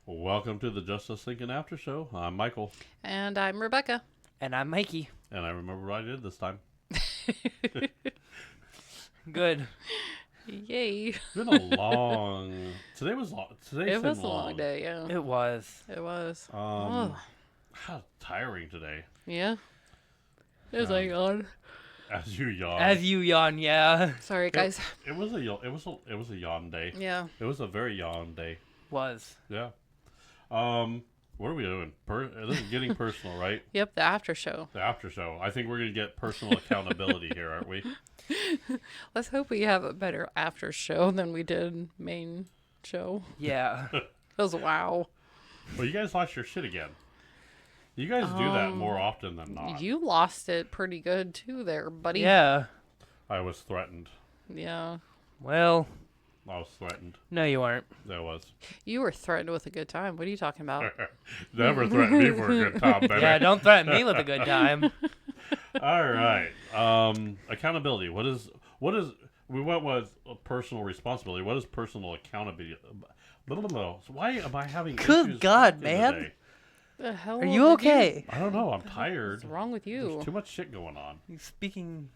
Welcome to the Justice Thinking After Show. I'm Michael. And I'm Rebecca. And I'm Mikey. And I remember what I did this time. Good. Yay. It's been a long... Today was long. Today's It was a long day, yeah. It was. It was. How tiring today. Yeah. It was like on. As you yawn. As you yawn, yeah. Sorry, guys. It was a yawn day. Yeah. It was a very yawn day. Was. Yeah. What are we doing? This is getting personal, right? Yep, the after show. The after show. I think we're going to get personal accountability here, aren't we? Let's hope we have a better after show than we did main show. Yeah. It was wow. Well, you guys lost your shit again. You guys do that more often than not. You lost it pretty good too there, buddy. Yeah. I was threatened. Yeah. Well, I was threatened. no, you aren't. There was. You were threatened with a good time. What are you talking about? Never threatened me for a good time, baby. Yeah, don't threaten me with a good time. All right. Accountability. What is? We went with personal responsibility. What is personal accountability? Why am I having Good issues God, talking man. today? The hell Are you okay? I don't know. I'm tired. What's wrong with you? There's too much shit going on. He's speaking.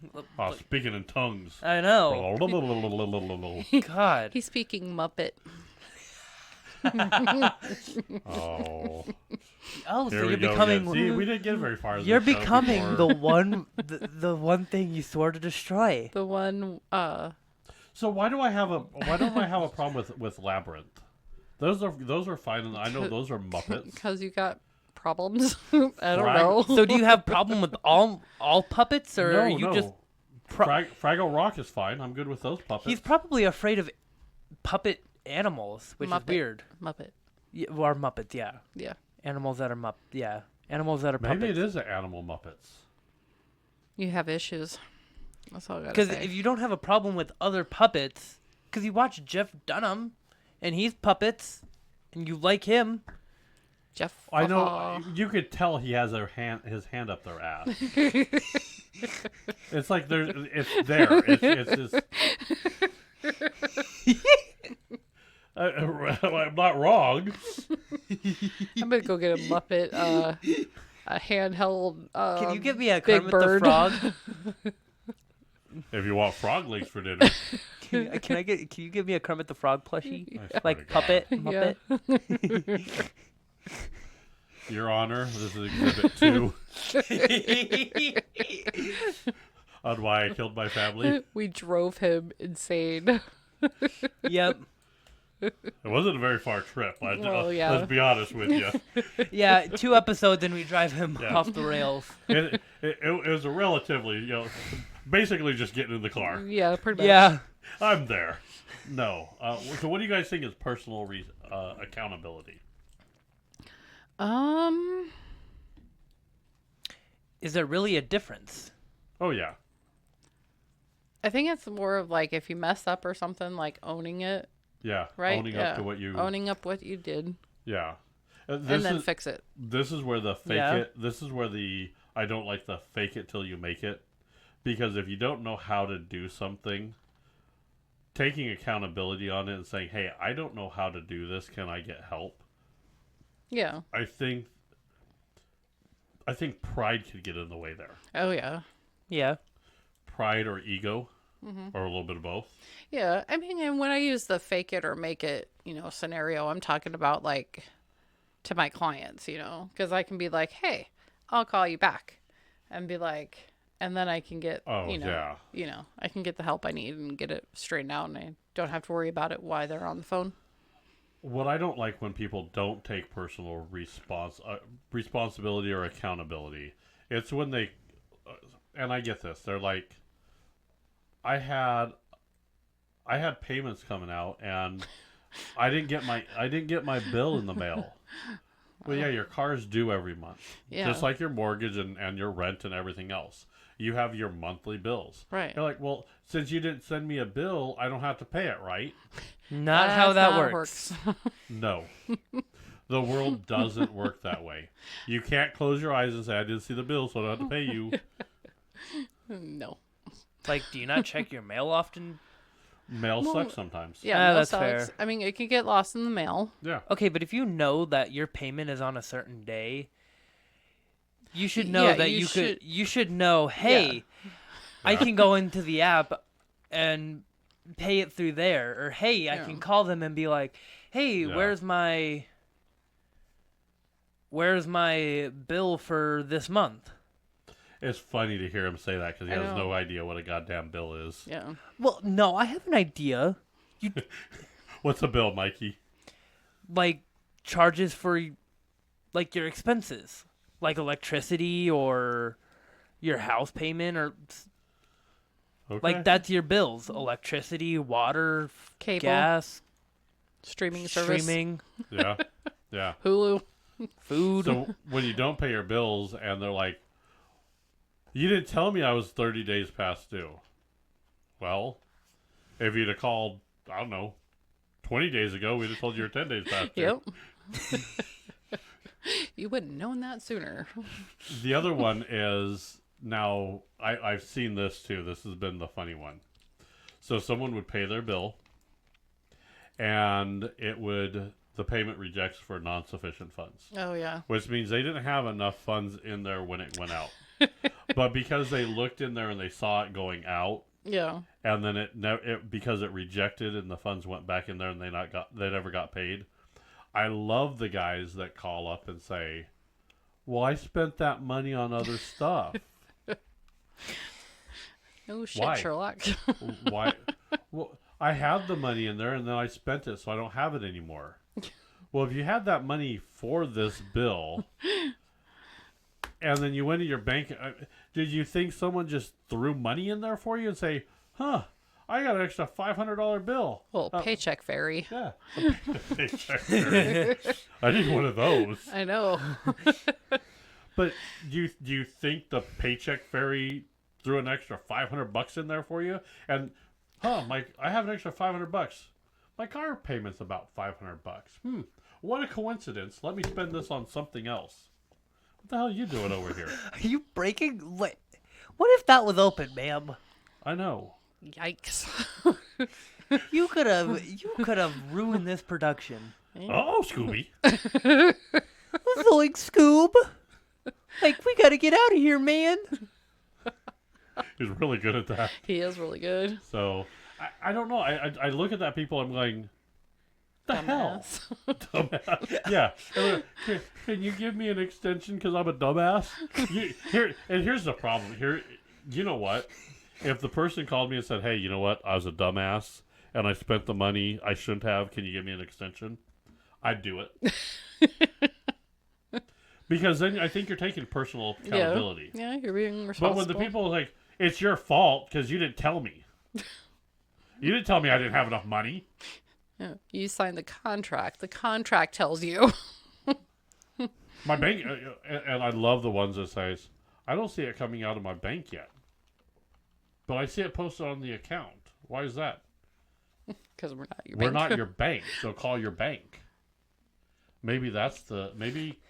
Speaking in tongues. I know. God. He's speaking Muppet. Oh. Oh, so Here we you're go becoming. again. See, we didn't get very far. in You're this show becoming before. the one thing you swore to destroy. The one, So why don't I have a problem with Labyrinth? Those are fine, and I know those are Muppets. because you got problems. I don't know. So do you have problem with all puppets, or No, are you no. just? Fraggle Rock is fine. I'm good with those puppets. He's probably afraid of puppet animals, which Muppet. is weird. Muppet. Yeah, or Muppets, yeah. Yeah. Animals that are yeah. Animals that are puppets. Maybe it is the animal Muppets. You have issues. That's all I gotta Because say. if you don't have a problem with other puppets, because you watch Jeff Dunham, and he's puppets, and you like him. Jeff. I know. You could tell he has his hand up their ass. It's like it's there. It's just. I'm not wrong. I'm gonna go get a Muppet, a handheld. Can you get me a Big Kermit Bird. the Frog? If you want frog legs for dinner. Can you give me a Kermit the Frog plushie? I swear Like to God. puppet, Yeah. Muppet. Your Honor, this is Exhibit 2 on why I killed my family. We drove him insane. Yep. It wasn't a very far trip. Well, yeah. Let's be honest with you. Yeah, 2 episodes and we drive him Yeah. off the rails. It was a relatively, basically just getting in the car. Yeah, pretty much. Yeah. I'm there. No. So what do you guys think is personal accountability? Is there really a difference? Oh, yeah. I think it's more of like if you mess up or something, like owning it, Yeah. right? Owning up to what you... Owning up what you did, Yeah. and then fix it. This is where the fake Yeah. it... This is where I don't like the fake it till you make it. Because if you don't know how to do something, taking accountability on it and saying, hey, I don't know how to do this. Can I get help? Yeah. I think pride could get in the way there. Oh, yeah. Yeah. Pride or ego, or a little bit of both. Yeah. I mean, and when I use the fake it or make it, scenario, I'm talking about like to my clients, because I can be like, hey, I'll call you back and be like, and then I can get, I can get the help I need and get it straightened out and I don't have to worry about it while they're on the phone. what I don't like when people don't take personal responsibility or accountability. It's when they, and I get this. They're like, I had payments coming out, and I didn't get my bill in the mail. Well, yeah, your car's due every month, Yeah. just like your mortgage and your rent and everything else. You have your monthly bills. Right. You're like, well, since you didn't send me a bill, I don't have to pay it, right? Not how that That's not works. No. The world doesn't work that way. You can't close your eyes and say, I didn't see the bill, so I don't have to pay you. No. Like, do you not check your mail often? Mail Well, sucks sometimes. Yeah, Ah, mail that's sucks. fair. I mean, it can get lost in the mail. Yeah. Okay, but if you know that your payment is on a certain day, you should know Yeah, that you you should know, hey, I can go into the app and pay it through there, or hey, I Yeah. can call them and be like, hey, Yeah. where's my bill for this month? It's funny to hear him say that because he I has know. no idea what a goddamn bill is. Yeah. Well, no, I have an idea. What's a bill, Mikey? Like charges for like your expenses, like electricity or your house payment, or Okay. like that's your bills: electricity, water, Cable, gas, streaming service, streaming, Yeah. Yeah. Hulu. food. So when you don't pay your bills and they're like, you didn't tell me I was 30 days past due. Well, if you'd have called, I don't know, 20 days ago, we'd have told you you're 10 days past due. Yep. You would have known that sooner. The other one is, now, I've seen this too. This has been the funny one. So someone would pay their bill, and the payment rejects for non-sufficient funds. Oh, yeah. Which means they didn't have enough funds in there when it went out. But because they looked in there and they saw it going out, Yeah. and then because it rejected and the funds went back in there and they never got paid. I love the guys that call up and say, "Well, I spent that money on other stuff." Oh, shit, Why? Sherlock. Why? Well, I have the money in there and then I spent it, so I don't have it anymore. Well, if you had that money for this bill, and then you went to your bank, did you think someone just threw money in there for you and say, "Huh, I got an extra $500 bill"? Well, paycheck fairy. Yeah. I need one of those. I know. But do you think the paycheck fairy threw an extra $500 in there for you? And I have an extra $500. My car payment's about $500. What a coincidence. Let me spend this on something else. What the hell are you doing over here? Are you breaking? What if that was open, ma'am? I know. Yikes. You could have ruined this production. Oh, Scooby. Like Scoob, like we gotta get out of here, man. He's really good at that. He is really good. So, I don't know. I look at that people, I'm going, the hell? Dumbass. Yeah. Can you give me an extension because I'm a dumbass? Here's the problem. You know what? If the person called me and said, "Hey, you know what? I was a dumbass and I spent the money I shouldn't have. Can you give me an extension?" I'd do it. Because then I think you're taking personal accountability. Yeah, you're being But responsible. when the people are like, "It's your fault because you didn't tell me. You didn't tell me I didn't have enough money." Yeah, you signed the contract. The contract tells you. My bank, and I love the ones that says, "I don't see it coming out of my bank yet, but I see it posted on the account." Why is that? Because we're not your We're bank. not your bank, so call your bank. Maybe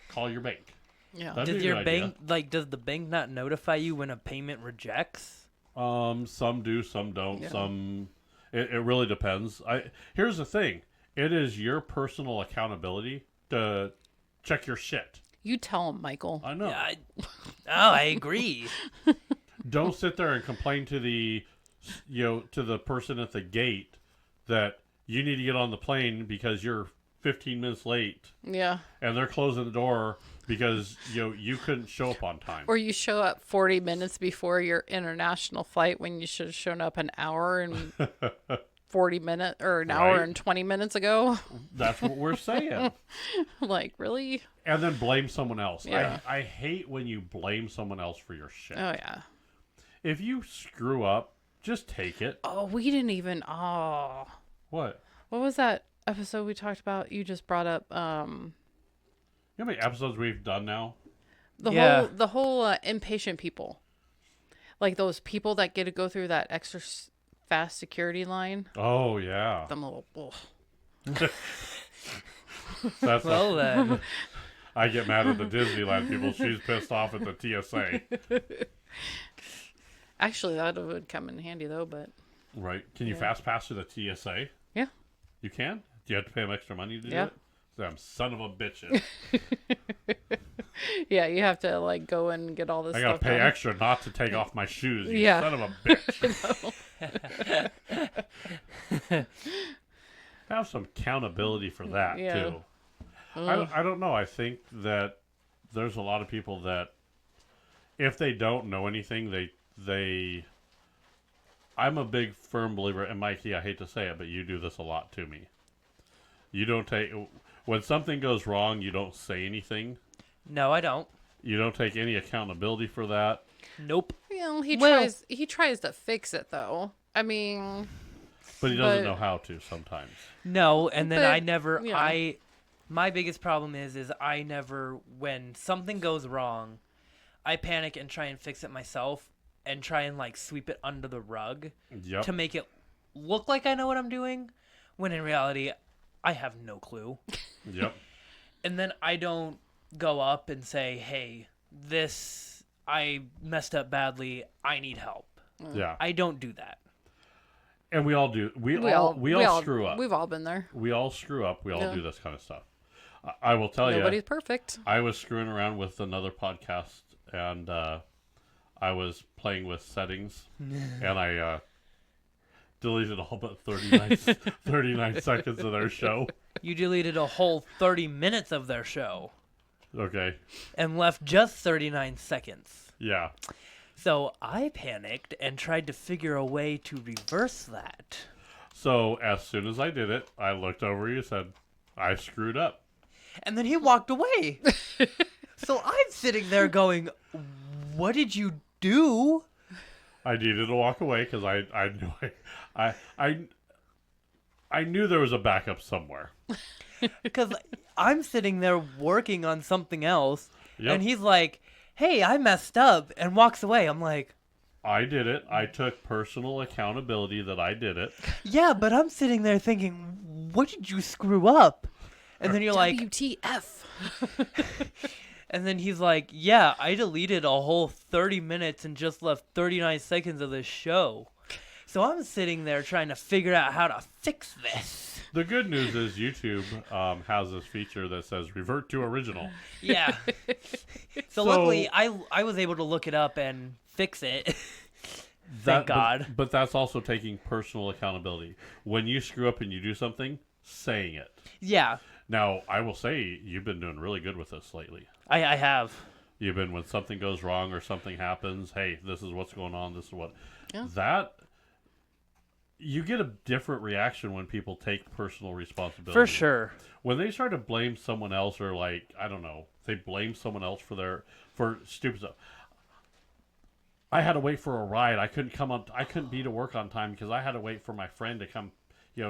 call your bank. Yeah. That'd Does be a your good idea. bank does the bank not notify you when a payment rejects? Some do, some don't. Yeah. Some it really depends. Here's the thing: it is your personal accountability to check your shit. You tell him, Michael. I know. Yeah, I agree. Don't sit there and complain to the person at the gate that you need to get on the plane because you're 15 minutes late Yeah. and they're closing the door because you couldn't show up on time. Or you show up 40 minutes before your international flight when you should have shown up an hour and 40 minutes or an hour Right. and 20 minutes ago. That's what we're saying. Like, really? And then blame someone else. Yeah. I hate when you blame someone else for your shit. Oh, yeah. If you screw up, just take it. Oh, we didn't even. Oh. What? What was that episode we talked about? You just brought up You know how many episodes we've done now? the whole impatient people. Like those people that get to go through that extra fast security line. Oh, yeah. Them little. Ugh. That's Well then, I get mad at the Disneyland people. She's pissed off at the TSA. Actually, that would come in handy though. But Right. Can you fast pass through the TSA? yeah. You can? Do you have to pay them extra money to do Yeah. it? Them son of a bitches. Yeah, you have to like go and get all this. I gotta stuff pay done. extra not to take off my shoes. You Yeah. son of a bitch. Have some accountability for that Yeah. too. I don't know. I think that there's a lot of people that if they don't know anything, they. I'm a big firm believer, and Mikey, I hate to say it, but you do this a lot to me. You don't take when something goes wrong. You don't say anything. no, I don't. You don't take any accountability for that. Nope. Well, he Well- tries to fix it though. I mean, But he doesn't But- know how to sometimes. No, and then But, I never. yeah. My biggest problem is I never, when something goes wrong, I panic and try and fix it myself and try and like sweep it under the rug Yep. to make it look like I know what I'm doing, when in reality, I have no clue. Yep. And then I don't go up and say, "Hey, this I messed up badly. I need help." Yeah. I don't do that. And we all do. We all screw up. We've all been there. We all screw up. We all Yeah. do this kind of stuff. I will tell you. Nobody's perfect. I was screwing around with another podcast, and I was playing with settings, and I deleted all but 39 seconds of their show. You deleted a whole 30 minutes of their show Okay. and left just 39 seconds. Yeah. So I panicked and tried to figure a way to reverse that. So as soon as I did it, I looked over you and said, I screwed up. And then he walked away. So I'm sitting there going, "What did you do?" I needed to walk away because I knew I knew there was a backup somewhere. Because I'm sitting there working on something else, Yep. and he's like, "Hey, I messed up," and walks away. I'm like, I did it. I took personal accountability that I did it. "Yeah, but I'm sitting there thinking, what did you screw up?" And then you're like, WTF? and then he's like, "Yeah, I deleted a whole 30 minutes and just left 39 seconds of this show." So I'm sitting there trying to figure out how to fix this. The good news is YouTube has this feature that says revert to original. Yeah. So luckily, I was able to look it up and fix it. Thank God. But that's also taking personal accountability. When you screw up and you do something, saying it. Yeah, Now, I will say you've been doing really good with this lately. I have. You've been, when something goes wrong or something happens, hey, this is what's going on, this is what. Yeah. That, you get a different reaction when people take personal responsibility. For sure. When they start to blame someone else, or like, I don't know, they blame someone else for stupid stuff. I had to wait for a ride. I couldn't be to work on time because I had to wait for my friend to come,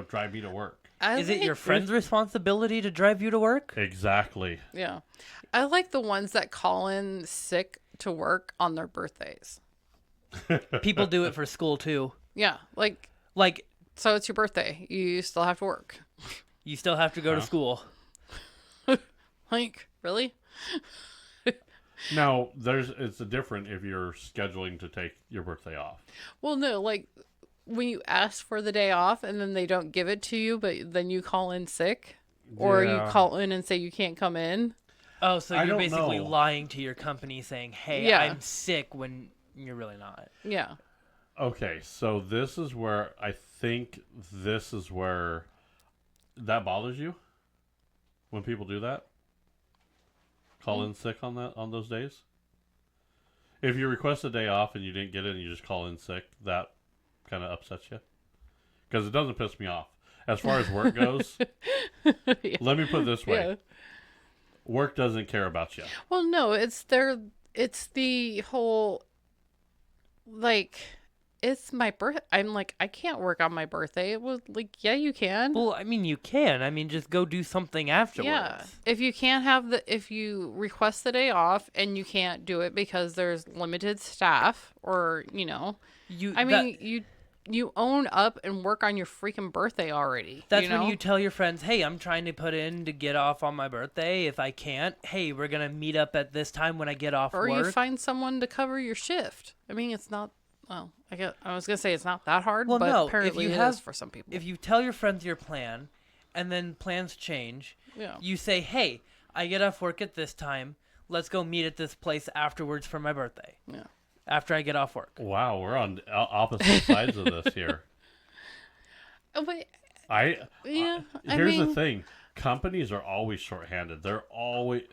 drive me to work. Is it your friend's responsibility to drive you to work? Exactly. Yeah. I like the ones that call in sick to work on their birthdays. People do it for school too. Yeah. Like, Like, it's your birthday. You still have to work. you still have to go to school. Like, really? Now, it's different if you're scheduling to take your birthday off. Well, no, like when you ask for the day off and then they don't give it to you, but then you call in sick, or Yeah. you call in and say you can't come in. Oh, so I you're don't basically know. lying to your company saying, "Hey, Yeah. I'm sick," when you're really not. Yeah. Okay, so this is where I think that bothers you when people do that. Call in sick on those days. If you request a day off and you didn't get it and you just call in sick, that kind of upsets you. because it doesn't piss me off. As far as work goes, Yeah. let me put it this way. Yeah. Work doesn't care about you. Well, no, it's the whole, like, it's my birth. I'm like, I can't work on my birthday. It was like, yeah, you can. Well, I mean, you can. I mean, just go do something afterwards. Yeah. If you can't if you request the day off and you can't do it because there's limited staff or, I mean, you own up and work on your freaking birthday already. That's you know? when you tell your friends, hey, I'm trying to put in to get off on my birthday. If I can't, hey, we're going to meet up at this time when I get off Or work. you find someone to cover your shift. I mean, it's not, well, I was going to say it's not that hard, Well, but no, apparently if you it have, is for some people. If you tell your friends your plan and then plans change, Yeah. you say, hey, I get off work at this time. Let's go meet at this place afterwards for my birthday. Yeah. After I get off work. Wow, we're on opposite sides of this here. Oh, but, Here's mean, the thing. Companies are always shorthanded. They're always...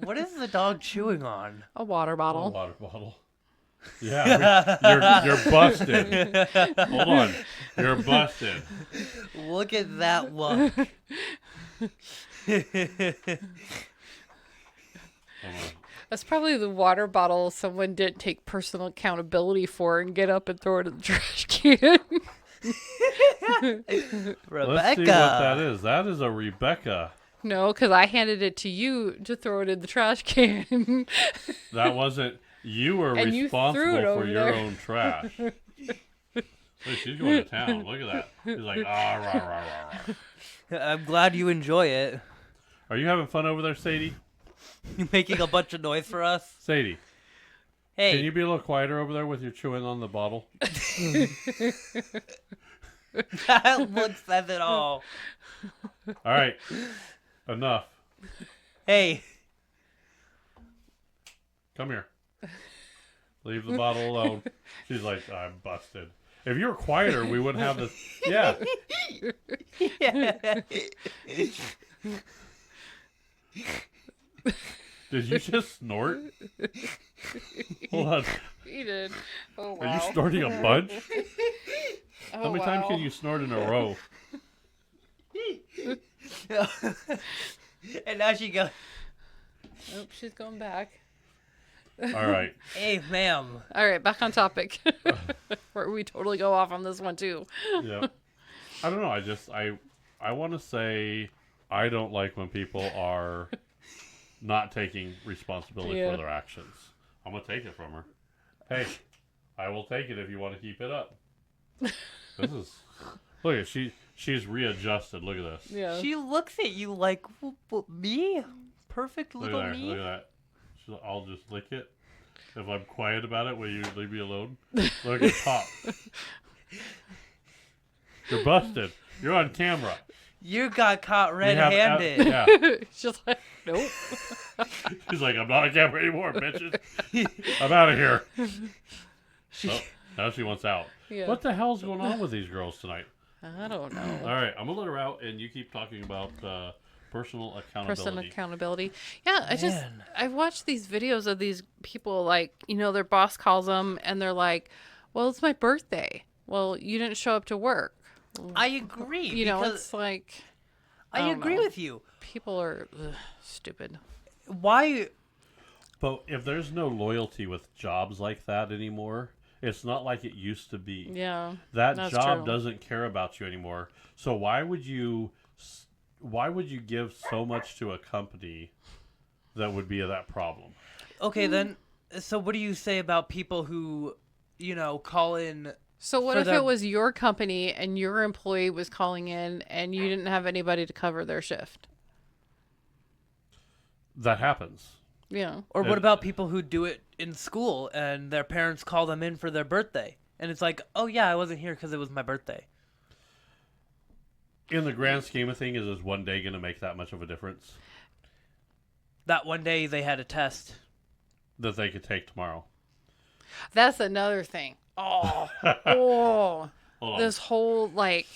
What is the dog chewing on? a water A bottle. water bottle. Yeah, you're busted. Hold on. You're busted. Look at that look. Hold on. That's probably the water bottle someone didn't take personal accountability for and get up and throw it in the trash can. Rebecca. Let's see what that is. That is a Rebecca. No, because I handed it to you to throw it in the trash can. That wasn't... You were And you responsible threw it for over your there. own trash. Look, she's going to town. Look at that. She's like, ah, rah, rah, rah, rah. I'm glad you enjoy it. Are you having fun over there, Sadie? You making a bunch of noise for us? Sadie, Hey. can you be a little quieter over there with your chewing on the bottle? That look says it all. All right. Enough. Hey. Come here. Leave the bottle alone. She's like, I'm busted. If you were quieter, we wouldn't have this. Yeah. Did you just snort? Hold on. He did. Oh, wow. Are you snorting a bunch? Oh, How many times can you snort in a row? And now she goes, Oh, she's going back. All right. hey, ma'am. All right, back on topic. Where we totally go off on this one, too. Yeah. I don't know. I want to say I don't like when people are not taking responsibility Yeah. for their actions. I'm going to take it from her. Hey, I will take it if you want to keep it up. This is... Look at she's readjusted. Look at this. Yeah. She looks at you like, me? Perfect Look little at that. me? Look at that. I'll just lick it. If I'm quiet about it, will you leave me alone? Look at pop. You're busted. You're on camera. You got caught We have red-handed. yeah. She's like, nope. She's like, I'm not on camera anymore, bitches. I'm out of here. Oh, now she wants out. Yeah. What the hell's going on with these girls tonight? I don't know. All right, I'm gonna let her out, and you keep talking about personal accountability. Personal accountability. Yeah, Man. I watched these videos of these people, like, their boss calls them and they're like, well, it's my birthday. Well, you didn't show up to work. I agree. because It's like, I don't agree know. with you. People are stupid. Why? But if there's no loyalty with jobs like that anymore, it's not like it used to be. Yeah. That that's job true. doesn't care about you anymore. So why would you give so much to a company that would be that problem? Okay, then. So what do you say about people who, call in? So what for if their- it was your company and your employee was calling in and you didn't have anybody to cover their shift? That happens. Yeah. Or what It- about people who do it in school and their parents call them in for their birthday? And it's like, oh yeah, I wasn't here because it was my birthday. In the grand scheme of things, is one day going to make that much of a difference That one day they had a test. that they could take tomorrow? That's another thing. Oh. Hold on. This whole, like,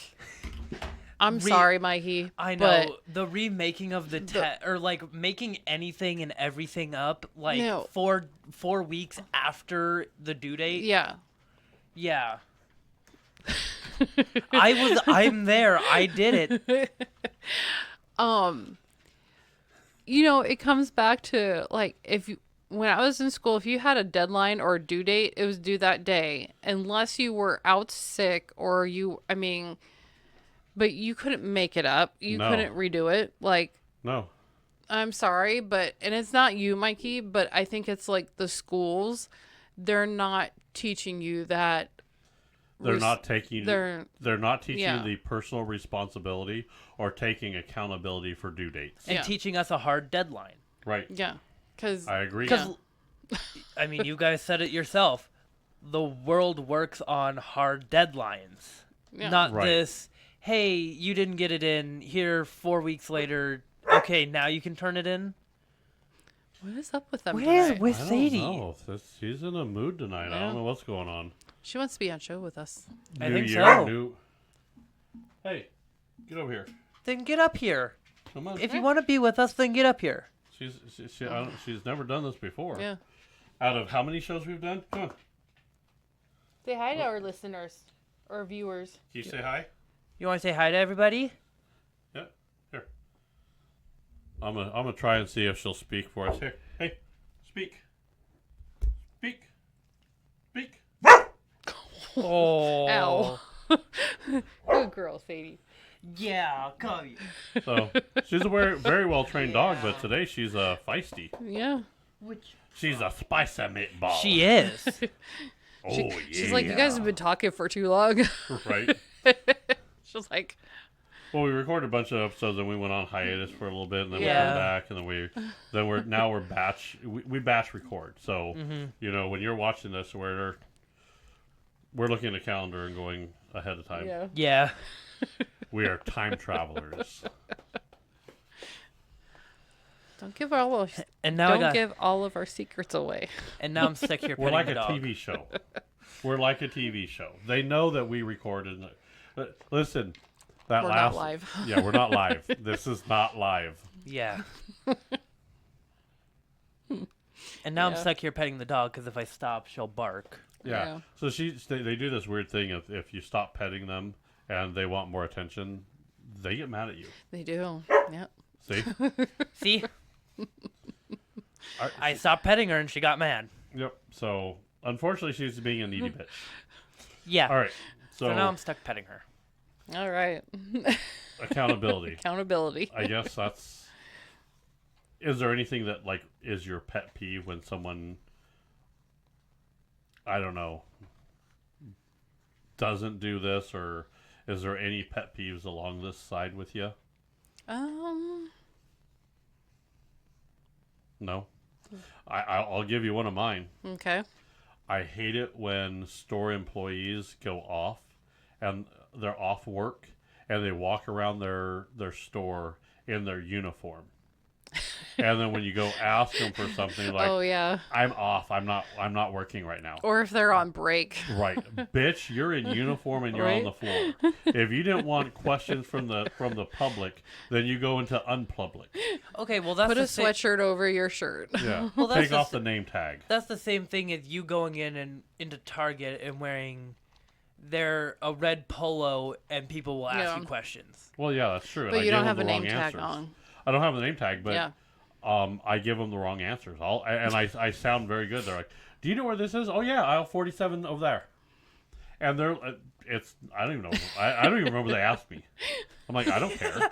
I'm sorry, Mikey. I but know the remaking of the test, or like making anything and everything up, like No. 4 weeks after the due date. Yeah. Yeah. I'm there. I did it. It comes back to like when I was in school, if you had a deadline or a due date, it was due that day, unless you were out sick or but you couldn't make it up. You No. couldn't redo it. Like, No. I'm sorry, and it's not you, Mikey, but I think it's like the schools, they're not teaching you that. They're not taking. They're not teaching yeah. you the personal responsibility or taking accountability for due dates. And Yeah. teaching us a hard deadline. Right. Yeah. Because I agree. Because, I mean, you guys said it yourself. The world works on hard deadlines. Yeah. Not Right. this, hey, you didn't get it in. Here, 4 weeks later. Okay, now you can turn it in. what is up with them What tonight? is with I don't Sadie? know. She's in a mood tonight. I Yeah. don't know what's going on. She wants to be on show with us. I New think year, so. Hey, get over here. Then get up here. Come on. If you want to be with us, then get up here. She's never done this before. Yeah. Out of how many shows we've done? Come on. Say hi to our listeners or viewers. Can you say hi? You want to say hi to everybody? Yeah. Here. I'm gonna try and see if she'll speak for us. Here. Hey, speak. Speak. Speak. Oh. Ow. Good girl, Sadie. Yeah, come here. So she's a very well trained dog, but today she's feisty. Yeah. She's a spicy meatball. She is. Oh yeah. She's like, you guys have been talking for too long. Right. She's like, Well, we recorded a bunch of episodes and we went on hiatus for a little bit, and then we Yeah. came back, and then we're batch. We batch record. So when you're watching this, we're looking at the calendar and going ahead of time. yeah. Yeah. We are time travelers. Don't give all of And now don't give all of our secrets away. And now I'm sick here We're petting like the a dog. TV show. We're like a TV show. They know that we recorded. Listen, that We're last not live. Yeah, we're not live. This is not live. Yeah. And now I'm Yeah. stuck here petting the dog because if I stop, she'll bark. Yeah. Yeah. So they do this weird thing. If you stop petting them and they want more attention, they get mad at you. They do. Yep. See? See? I stopped petting her and she got mad. Yep. So unfortunately, she's being a needy bitch. Yeah. All right. So now I'm stuck petting her. All right. Accountability. Accountability. I guess that's. Is there anything that is your pet peeve when someone, I don't know, doesn't do this, or is there any pet peeves along this side with you? No. I'll give you one of mine. Okay. I hate it when store employees go off and they're off work and they walk around their store in their uniform. And then when you go ask them for something like, Oh yeah. I'm off. I'm not working right now. Or if they're on break. Right. Bitch, you're in uniform and you're on the floor. If you didn't want questions from the public, then you go into unpublic. Okay, well that's Put a the sweatshirt over your shirt. Yeah. Well, that's Take off the name tag. That's the same thing as you going in and into Target and wearing a red polo and people will ask Yeah. you questions. Well, yeah, that's true. and But I you give don't them have the a name wrong tag answers. on. I don't have the name tag, but Yeah. I give them the wrong answers. I sound very good. They're like, "Do you know where this is?" "Oh yeah, aisle 47 over there." And they're I don't even know. I don't even remember they asked me. I'm like, I don't care.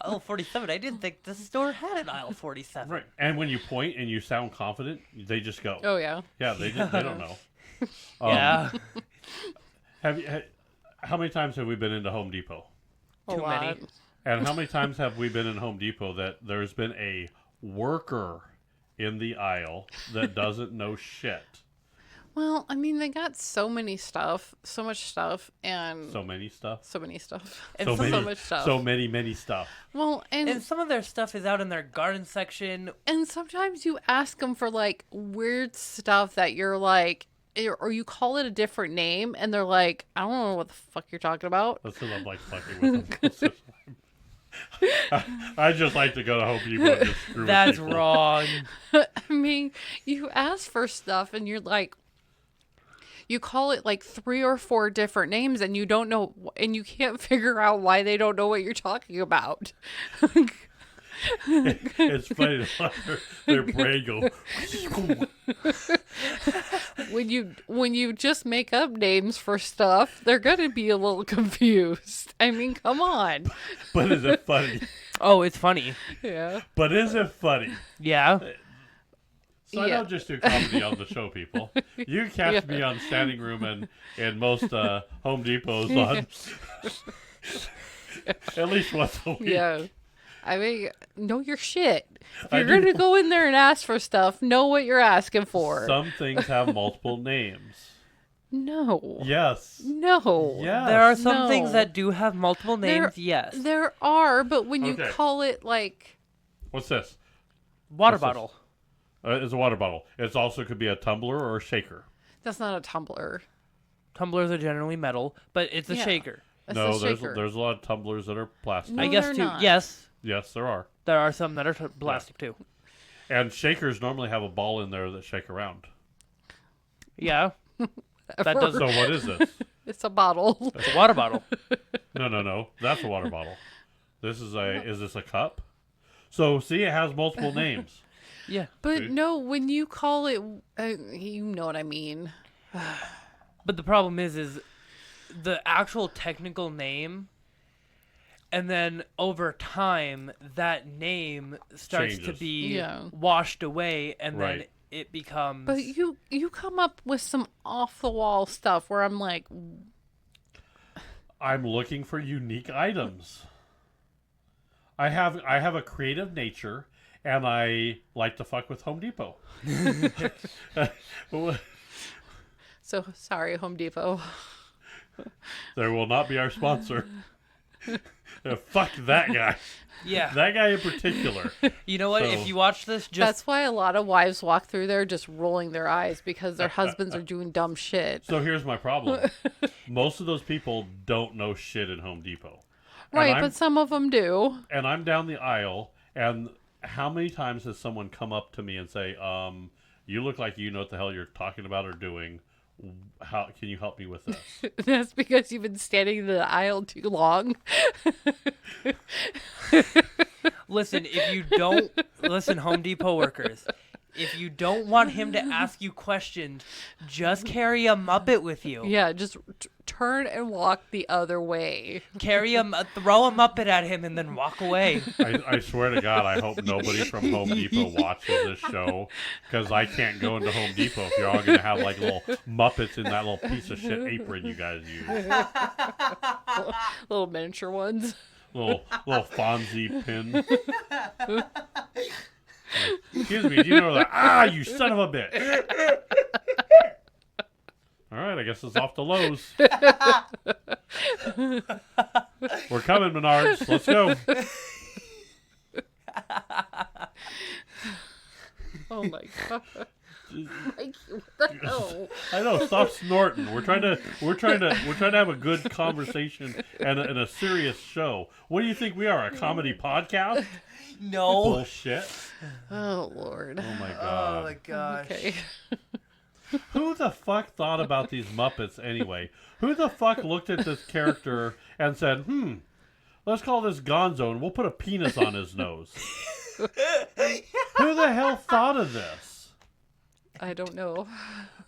Aisle 47. I didn't think the store had an aisle 47. Right. And when you point and you sound confident, they just go. Oh yeah. Yeah, they don't know. Yeah. How many times have we been into Home Depot? A Too lot. many. And how many times have we been in Home Depot that there's been a worker in the aisle that doesn't know shit? Well, I mean, they got so much stuff, and So many stuff. so many stuff. And So some, many, much stuff. So many stuff. Well, and some of their stuff is out in their garden section. and sometimes you ask them for like weird stuff that you're like, or you call it a different name, and they're like, I don't know what the fuck you're talking about. That's because I'm like fucking with them. I just like to go to Home Depot and just screw That's with people. wrong. I mean, you ask for stuff, and you're like, you call it like 3 or 4 different names, and you don't know, and you can't figure out why they don't know what you're talking about. It's funny to their brain go. When you just make up names for stuff, they're gonna be a little confused. I mean, come on. But is it funny? Oh, it's funny. Yeah. But is it funny? Yeah. So I Yeah. don't just do comedy on the show, people. You can catch me on Standing Room and most Home Depots on at least once a week. Yeah. I mean, know your shit. If I you're going to do. go in there and ask for stuff, know what you're asking for. Some things have multiple names. No. Yes. No. Yes. There are some No. things that do have multiple names, There- yes. There are, but when you Okay. call it like, What's this? Water What's this? bottle. It's a water bottle. It also could be a tumbler or a shaker. that's not a tumbler. Tumblers are generally metal, but it's a Yeah. shaker. That's No, a there's shaker. a lot of tumblers that are plastic. No, I guess they're too. not. Yes, Yes, there are. there are some that are plastic too. And shakers normally have a ball in there that shake around. Yeah. That does. So what is this? It's a bottle. It's a water bottle. No. That's a water bottle. Is this a cup? So see, it has multiple names. Yeah. But See? no, when you call it, you know what I mean. But the problem is the actual technical name, and then over time that name starts to Changes. be Yeah. washed away, and then Right. it becomes. But you come up with some off the wall stuff where I'm like, I'm looking for unique items. I have a creative nature, and I like to fuck with Home Depot. so sorry, Home Depot. There will not be our sponsor. Fuck that guy. yeah. That guy in particular. You know what? So- If you watch this, just That's why a lot of wives walk through there just rolling their eyes because their husbands are doing dumb shit. So here's my problem. Most of those people don't know shit in Home Depot. And Right, I'm- but some of them do. And I'm down the aisle, and how many times has someone come up to me and say, you look like you know what the hell you're talking about or doing. How can you help me with this? That's because you've been standing in the aisle too long. listen. If you don't listen, Home Depot workers, if you don't want him to ask you questions, just carry a Muppet with you. Yeah, just turn and walk the other way. Carry throw a Muppet at him, and then walk away. I swear to God, I hope nobody from Home Depot watches this show, because I can't go into Home Depot if you're all going to have like little Muppets in that little piece of shit apron you guys use. Little miniature ones. Little Fonzie pin. Excuse me, do you know that? Ah, you son of a bitch. All right, I guess it's off to Lowe's. We're coming, Menards. Let's go. Oh my god. Mikey, what the hell? I know. Stop snorting. We're trying to have a good conversation and a serious show. What do you think we are? A comedy podcast? No. Bullshit. Oh lord. Oh my Oh god. my gosh. Okay. Who the fuck thought about these Muppets anyway? Who the fuck looked at this character and said, let's call this Gonzo and we'll put a penis on his nose? Who the hell thought of this? I don't know.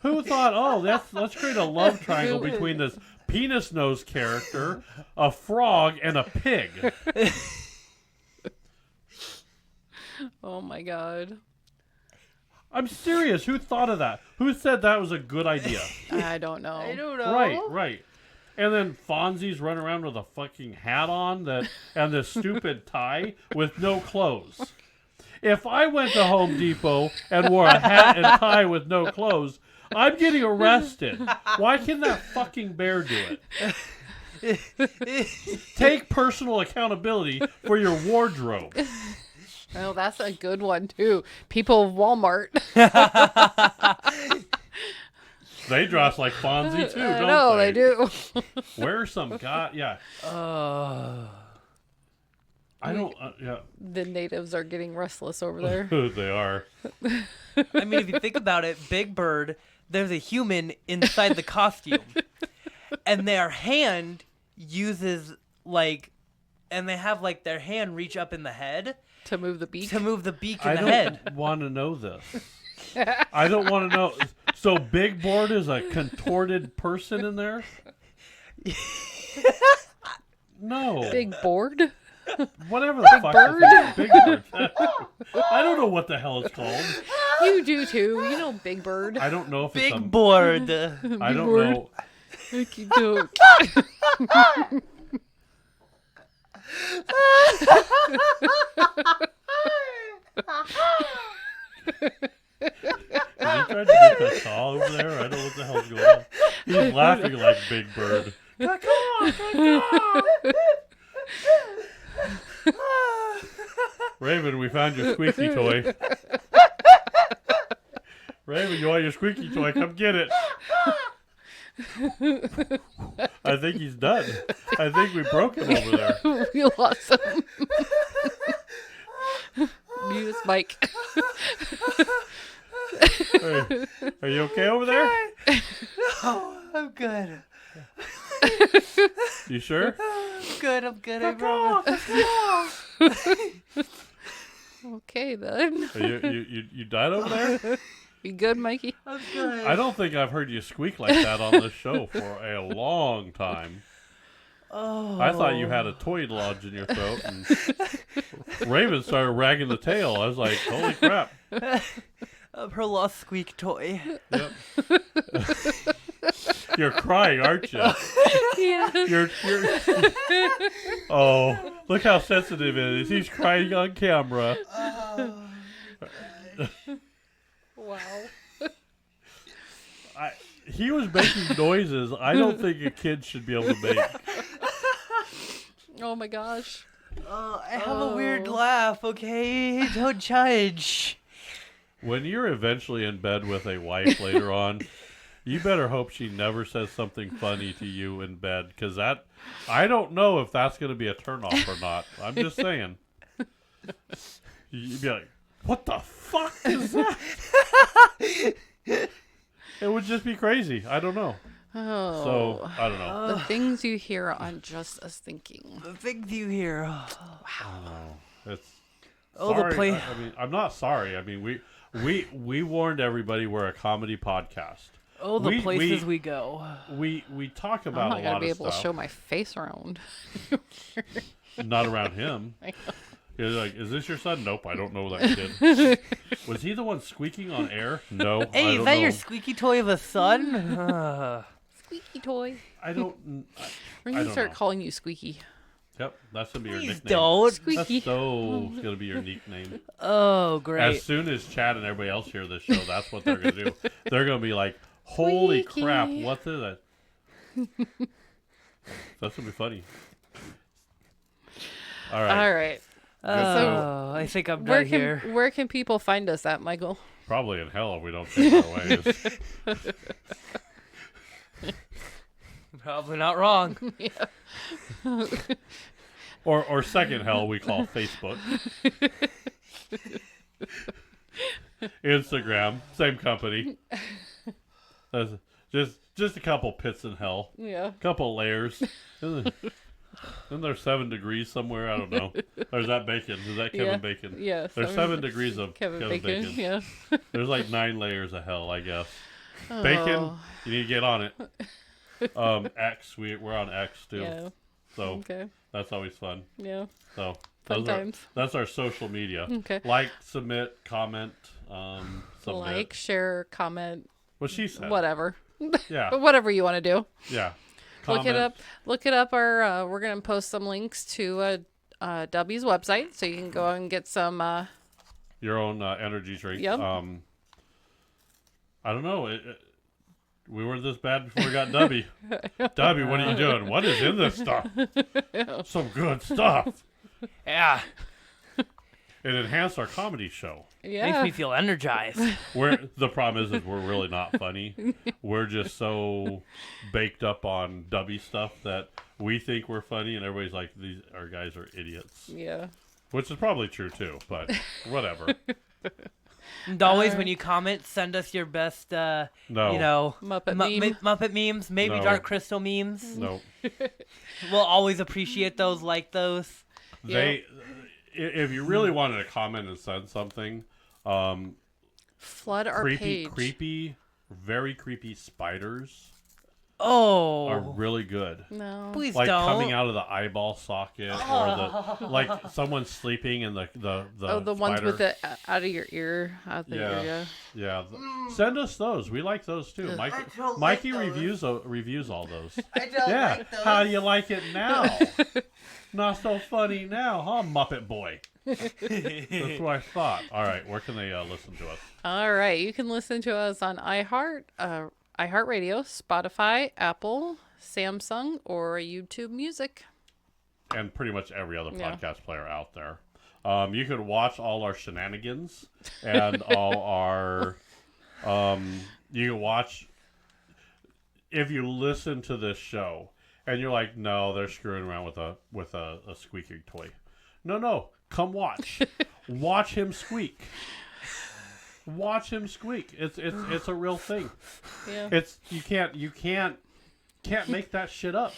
Who thought, let's create a love triangle between this penis nose character, a frog, and a pig? Oh my god. I'm serious. Who thought of that? Who said that was a good idea? I don't know. I don't know. Right. And then Fonzie's running around with a fucking hat on and this stupid tie with no clothes. If I went to Home Depot and wore a hat and tie with no clothes, I'm getting arrested. Why can that fucking bear do it? Take personal accountability for your wardrobe. Oh, that's a good one too. People of Walmart. They dress like Fonzie too, I don't know they? they do. Where's some guy? Yeah, I don't. Yeah, The natives are getting restless over there. they are. I mean, if you think about it, Big Bird, there's a human inside the costume, and their hand uses and they have their hand reach up in the head To move the beak. to move the beak in I the don't head. want to know this. I don't want to know. So Big Board is a contorted person in there? No. Big board. Whatever the fuck. Bird? Big Bird. I don't know what the hell it's called. You do too. You know Big Bird. I don't know if it's Big Board. I don't Bird. know. Okey doke. Is he trying to get a saw over there? I don't know what the hell's going on. He's laughing like Big Bird. Raven, we found your squeaky toy. Raven, you want your squeaky toy? Come get it. I think he's done. I think we broke him over there. We lost him. Mute his mic. Hey, are you okay over there? No, I'm good. You sure? I'm good. I promise. Okay then. Are you died over there? You good, Mikey? I'm good. I don't think I've heard you squeak like that on this show for a long time. Oh. I thought you had a toy lodged in your throat, and Raven started wagging the tail. I was like, holy crap. Her lost squeak toy. Yep. You're crying, aren't you? Yeah. You're Oh, look how sensitive it is. He's crying on camera. Wow. He was making noises I don't think a kid should be able to make. Oh my gosh. I have a weird laugh, okay? Don't judge. When you're eventually in bed with a wife later on, you better hope she never says something funny to you in bed, because I don't know if that's going to be a turnoff or not. I'm just saying. You'd be like, what the fuck is that? It would just be crazy. I don't know. Oh. So, I don't know. The things you hear on Just Us Thinking. The things you hear. It's Oh, sorry. the play. I mean, I'm not sorry. I mean, we warned everybody we're a comedy podcast. Oh, the places we go. We talk I'm about not a gonna lot be of able to stuff. show my face around. Not around him. I know. You're like, is this your son? Nope, I don't know that kid. Was he the one squeaking on air? No. I Hey, don't is that know. your squeaky toy of a son? Squeaky toy. I don't. We're I gonna don't start know. calling you Squeaky. Yep, that's gonna be your Please nickname. don't. That's Squeaky. so gonna be your nickname. Oh, great. As soon as Chad and everybody else hear this show, that's what they're gonna do. They're gonna be like, "Holy Squeaky. crap, what is that?" That's gonna be funny. All right, All right. Oh, I think I'm Where done here. where can people find us at, Michael? probably in hell if we don't take our ways. Probably not wrong. Yeah. Or second hell we call Facebook. Instagram, same company. That's just a couple pits in hell. Yeah. Couple layers. Then there's 7 degrees somewhere. I don't know. There's that Bacon. Is that Kevin Yeah. Bacon? Yeah. There's 7 degrees of Kevin Bacon. Yeah. There's like 9 layers of hell, I guess. Bacon, Oh, you need to get on it. X, we're on X too. yeah. So Okay. that's always fun. Yeah. So Fun those are- times. that's our social media. Okay. Like, submit, comment, submit. Like, share, comment, What she said. whatever. Yeah. Whatever you want to do. Yeah. Look it Comment. up. Look it up. Our we're gonna post some links to W's website, so you can go and get some. Your own energy drink. Yep. I don't know. We weren't this bad before we got Dubby. Dubby, what are you doing? What is in this stuff? Some good stuff. Yeah. It enhanced our comedy show. Yeah. Makes me feel energized. The problem is we're really not funny. We're just so baked up on dubby stuff that we think we're funny, and everybody's like, our guys are idiots. Yeah. Which is probably true too, but whatever. And always, when you comment, send us your best, No. Muppet meme. Muppet memes, maybe No. Dark Crystal memes. No. We'll always appreciate those, like those. If you really wanted to comment and send something, Flood our page. very creepy spiders Oh. are really good. No. Please Like don't. coming out of the eyeball socket, or like someone sleeping in the the ones spider. with it out of your ear, out the ear. Yeah, send us those. We like those too. Ugh. Mikey reviews all those. I don't Yeah, like those. how do you like it now? Not so funny now, huh, Muppet Boy? That's what I thought. All right, where can they listen to us? All right, you can listen to us on iHeartRadio, Spotify, Apple, Samsung, or YouTube Music. And pretty much every other Yeah. podcast player out there. You could watch all our shenanigans and all our. You can watch if you listen to this show and you're like, no, they're screwing around with a squeaking toy. No, come watch. Watch him squeak. Watch him squeak. It's a real thing. Yeah. You can't make that shit up.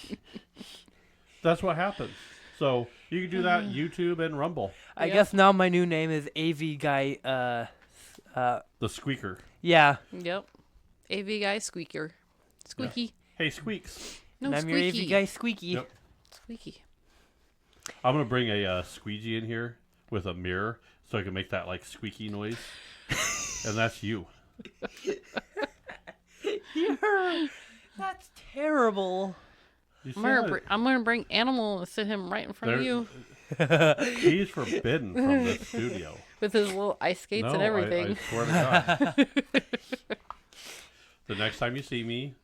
That's what happens. So you can do that YouTube and Rumble. I guess now my new name is AV Guy. The squeaker. Yeah. Yep. AV guy squeaker. Squeaky. Hey, squeaks. No, And I'm your squeaky. AV Guy Squeaky. Yep. Squeaky. I'm gonna bring a squeegee in here with a mirror so I can make that like squeaky noise, and that's you. That's terrible. You see I'm gonna bring Animal and sit him right in front of you He's forbidden from this studio. with his little ice skates and everything. I swear to God. The next time you see me,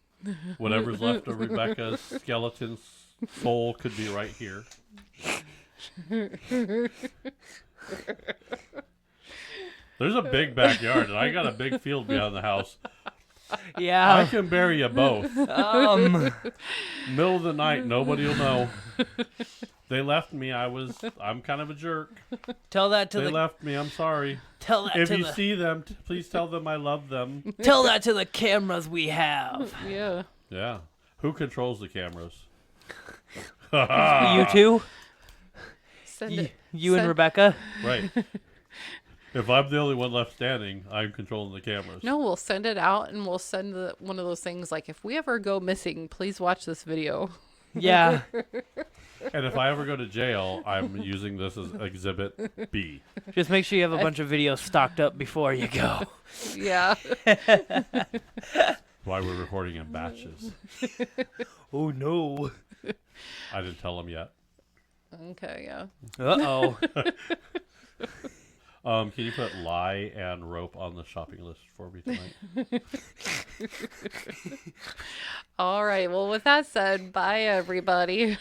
whatever's left of Rebecca's skeleton soul could be right here. There's a big backyard, and I got a big field behind the house. I Yeah. can bury you both. Middle of the night, nobody'll know. They left me. I'm kind of a jerk. Tell that to They the left me. I'm sorry. tell that If to you the see them, please tell them I love them. tell that to the cameras we have. Yeah. Yeah. Who controls the cameras? You two, Send you, it. you and send- Rebecca. Right. If I'm the only one left standing, I'm controlling the cameras. No, we'll send it out and we'll send one of those things like, if we ever go missing, please watch this video. Yeah. And if I ever go to jail, I'm using this as Exhibit B. Just make sure you have a bunch of videos stocked up before you go. Yeah. Why we're recording in batches. Oh no. I didn't tell them yet. Okay, yeah. Uh oh. Can you put lie and rope on the shopping list for me tonight? All right. Well, with that said, bye, everybody.